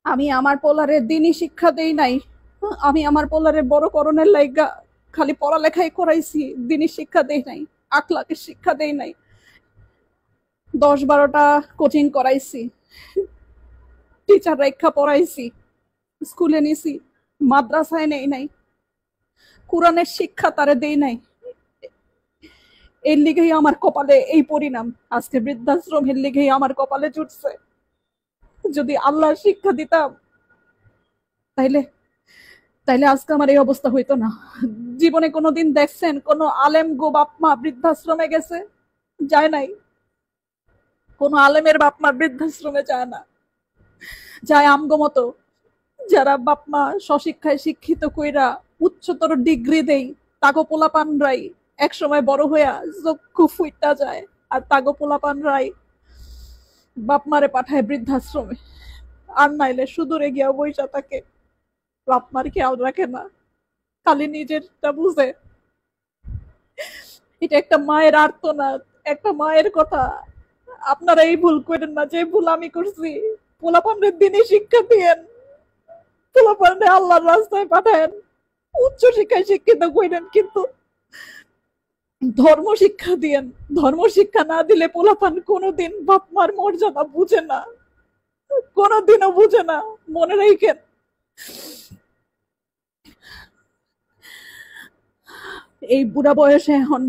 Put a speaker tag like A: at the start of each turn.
A: আমি আমার পোলারে দিনই শিক্ষা দেই নাই। আমি আমার পোলারে বড় করণের লাইগা খালি পড়ালেখাই করাইছি, দিনই শিক্ষা দেই নাই, আখলাকের শিক্ষা দেই নাই। 10-12টা কোচিং করাইছি, টিচার রেখা পড়াইছি, স্কুলে নিছি, মাদ্রাসায় নেই নাই, কোরআনের শিক্ষা তারে দেই নাই। এর লিগেই আমার কপালে এই পরিণাম। আজকে বৃদ্ধাশ্রমের লিগেই আমার কপালে জুটছে। যদি আল্লাহ শিক্ষা দিতাম তাইলে তাইলে আজকে আমার এই অবস্থা হইতো না। জীবনে কোনোদিন দেখছেন কোন আলেম গো বাপ মা বৃদ্ধাশ্রমে গেছে? যায় নাই। কোন আলেমের বাপ মা বৃদ্ধাশ্রমে যায় না। যায় আমগো মতো যারা বাপ মা স্বশিক্ষায় শিক্ষিত কইরা উচ্চতর ডিগ্রি দেই, তাগো পোলাপানরাই এক সময় বড় হইয়া চক্ষু ফুইটা যায়। আর তাগো পোলাপানরাই বাপ মারে পাঠায় বৃদ্ধাশ্রমে। আর নাইলে সুদূরে গিয়া বইসা থাকে, বাপ মার খেয়াল রাখে না, খালি নিজেরটা বুঝে। এটা একটা মায়ের আর্তনাদ, একটা মায়ের কথা। আপনারা এই ভুল করেন না যে ভুল আমি করছি। পোলাপানদের দিনই শিক্ষা দিয়েন, পোলাপানরে আল্লাহর রাস্তায় পাঠায়েন, উচ্চ শিক্ষায় শিক্ষিত করেন, কিন্তু ধর্ম শিক্ষা দিয়েন। ধর্ম শিক্ষা না দিলে পোলাপান কোনোদিন বাপ মার মর্যাদা বুঝে না, কোনোদিনও বুঝে না। মনে রাখেন। এই বুড়া বয়সে এখন